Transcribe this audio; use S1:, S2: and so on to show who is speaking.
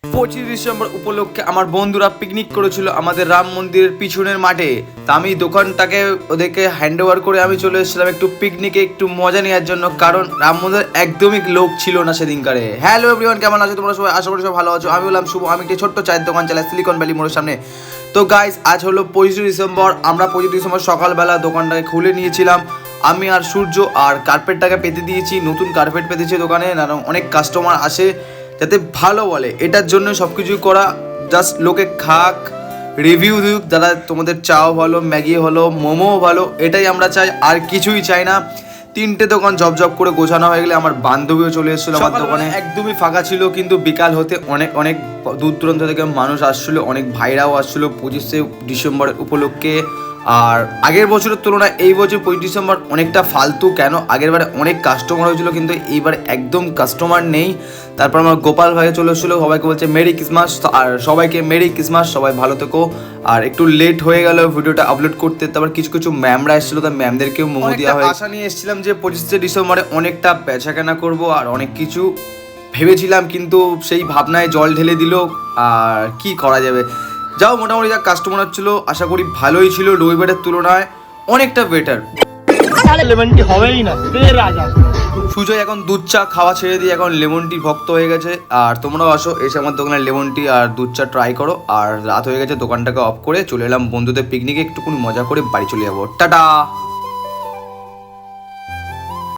S1: 25 December উপলক্ষে আমার বন্ধুরা পিকনিক করেছিল আমাদের রাম মন্দিরের পিছনের মাঠে। তা আমি দোকানটাকে ওদেরকে হ্যান্ড ওভার করে আমি চলে এসেছিলাম একটু পিকনিকে একটু মজা নেওয়ার জন্য, কারণ রাম মন্দির একদমই লোক ছিল না সেদিনকারে। হ্যালো এভরিওয়ান, কেমন আছো তোমরা সবাই? আশা করি সবাই ভালো আছো। আমি বললাম শুভ, আমি একটি ছোট্ট চায়ের দোকান চালাই সিলিকন ভ্যালি মোড়ের সামনে। তো গাইস, আজ হলো 25 ডিসেম্বর। আমরা 25 ডিসেম্বর সকালবেলা দোকানটাকে খুলে নিয়েছিলাম আমি আর সূর্য, আর কার্পেটটাকে পেতে দিয়েছি। নতুন কার্পেট পেতেছি দোকানে, অনেক কাস্টমার আসে যাতে ভালো বলে, এটার জন্য সব কিছুই করা। জাস্ট লোকে খাক, রিভিউ দিক, দাদা তোমাদের চাও ভালো, ম্যাগি ভালো, মোমোও ভালো, এটাই আমরা চাই, আর কিছুই চাই না। 3টে দোকান জব জব করে গোছানো হয়ে গেলে আমার বান্ধবীও চলে এসেছিলো আমার দোকানে। একদমই ফাঁকা ছিল, কিন্তু বিকাল হতে অনেক অনেক দূর দূরান্ত থেকে মানুষ আসছিলো, অনেক ভাইরাও আসছিলো 25 ডিসেম্বর উপলক্ষে। আর আগের বছরের তুলনায় এই বছর 25 ডিসেম্বর অনেকটা ফালতু। কেন? আগের বারে অনেক কাস্টমার হয়েছিল, কিন্তু এইবার একদম কাস্টমার নেই। তারপর আমার গোপাল ভাই চলে এসেছিলো, সবাইকে বলছে মেরি ক্রিসমাস। আর সবাইকে মেরি ক্রিসমাস, সবাই ভালো থেকো। আর একটু লেট হয়ে গেল ভিডিওটা আপলোড করতে। তারপর কিছু কিছু ম্যামরা এসেছিলো, তার ম্যামদেরকেও মোমো দেওয়া হয়। আশা নিয়ে এসেছিলাম যে 25 ডিসেম্বরে অনেকটা বেচাকেনা করবো আর অনেক কিছু ভেবেছিলাম, কিন্তু সেই ভাবনায় জল ঢেলে দিল। আর কি করা যাবে, যাও মোটামুটি যা কাস্টমার ছিল আশা করি ভালোই ছিল, রবিবারের তুলনায় অনেকটা বেটার। সুজয় এখন দুধ চা খাওয়া ছেড়ে দিয়ে এখন লেমন টি ভক্ত হয়ে গেছে। আর তোমরাও আসো, এসে আমার দোকানে লেমন টি আর দুধ চা ট্রাই করো। আর রাত হয়ে গেছে, দোকানটাকে অফ করে চলে এলাম বন্ধুদের পিকনিকে, একটুকুনি মজা করে বাড়ি চলে যাবো। টাটা।